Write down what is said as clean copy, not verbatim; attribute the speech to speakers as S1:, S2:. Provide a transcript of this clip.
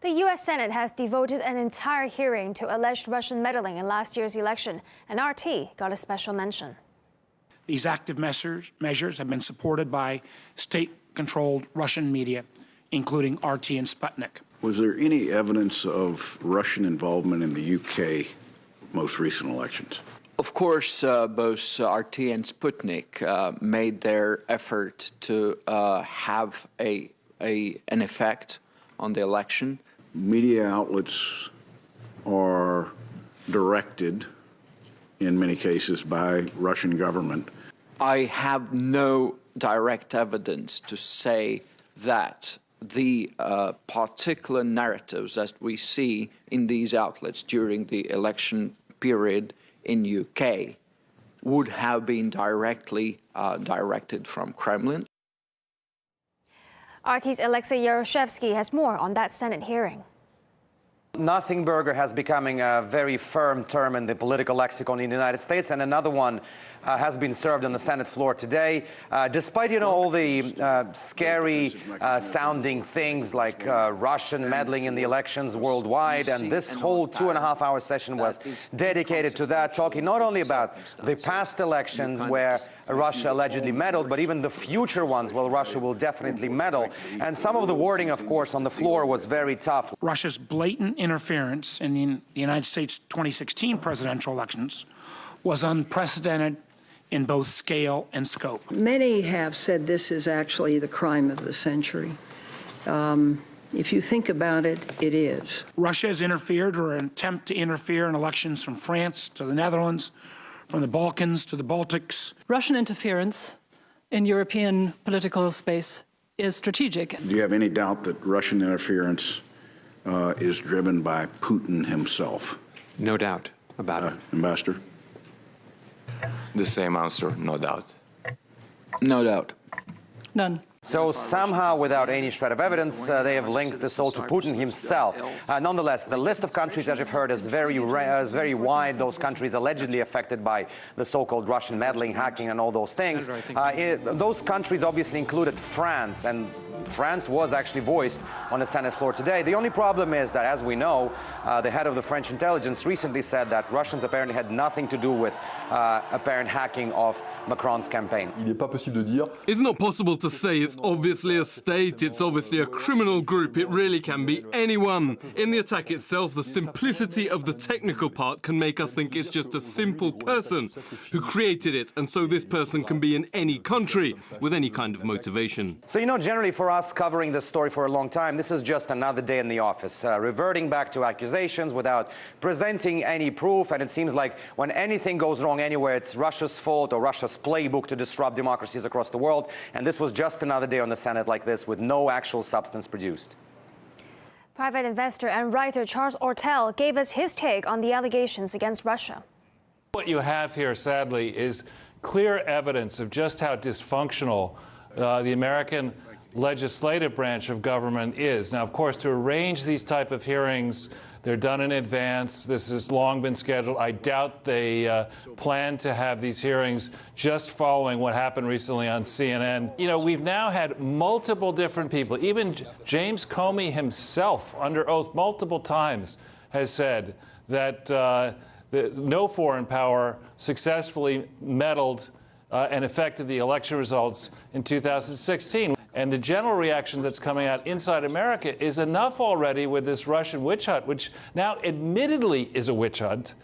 S1: The U.S. Senate has devoted an entire hearing to alleged Russian meddling in last year's election, and RT got a special mention.
S2: These active measures have been supported by state-controlled Russian media, including RT and Sputnik.
S3: Was there any evidence of Russian involvement in the UK most recent elections?
S4: Of course, both RT and Sputnik made their effort to have an effect on the election.
S3: Media outlets are directed, in many cases, by Russian government.
S4: I have no direct evidence to say that the particular narratives that we see in these outlets during the election period in UK would have been directly directed from Kremlin.
S1: RT's Alexey Yaroshevsky has more on that Senate hearing.
S5: Nothing burger has becoming a very firm term in the political lexicon in the United States, and another one has been served on the Senate floor today. Despite, all the scary sounding things like Russian meddling in the elections worldwide, and this whole 2.5-hour session was dedicated to that, talking not only about the past election where Russia allegedly meddled, but even the future ones where Russia will definitely meddle. And some of the wording, of course, on the floor was very tough.
S2: Russia's blatant interference in the United States 2016 presidential elections was unprecedented in both scale and scope.
S6: Many have said this is actually the crime of the century. If you think about it, it is.
S2: Russia has interfered, or an attempt to interfere, in elections from France to the Netherlands, from the Balkans to the Baltics.
S7: Russian interference in European political space is strategic.
S3: Do you have any doubt that Russian interference is driven by Putin himself?
S8: No doubt about it.
S3: Ambassador?
S8: The same answer, no doubt.
S4: No doubt.
S7: None.
S5: So somehow, without any shred of evidence, they have linked this all to Putin himself. Nonetheless, the list of countries, as you've heard, is very wide. Those countries allegedly affected by the so-called Russian meddling, hacking, and all those things. Those countries obviously included France, and France was actually voiced on the Senate floor today. The only problem is that, as we know, the head of the French intelligence recently said that Russians apparently had nothing to do with apparent hacking of Macron's campaign.
S9: It's not possible to say it's obviously a state, it's obviously a criminal group. It really can be anyone. In the attack itself, the simplicity of the technical part can make us think it's just a simple person who created it, and so this person can be in any country with any kind of motivation.
S5: So, generally for us covering this story for a long time, this is just another day in the office, reverting back to accusations without presenting any proof, and it seems like when anything goes wrong anywhere, it's Russia's fault or Russia's playbook to disrupt democracies across the world, and this was just another day on the Senate like this with no actual substance produced.
S1: Private investor and writer Charles Ortel gave us his take on the allegations against Russia.
S10: What you have here, sadly, is clear evidence of just how dysfunctional the American legislative branch of government is. Now, of course, to arrange these type of hearings, they're done in advance. This has long been scheduled. I doubt they plan to have these hearings just following what happened recently on CNN. We've now had multiple different people, even James Comey himself, under oath multiple times, has said that no foreign power successfully meddled and affected the election results in 2016. And the general reaction that's coming out inside America is enough already with this Russian witch hunt, which now admittedly is a witch hunt.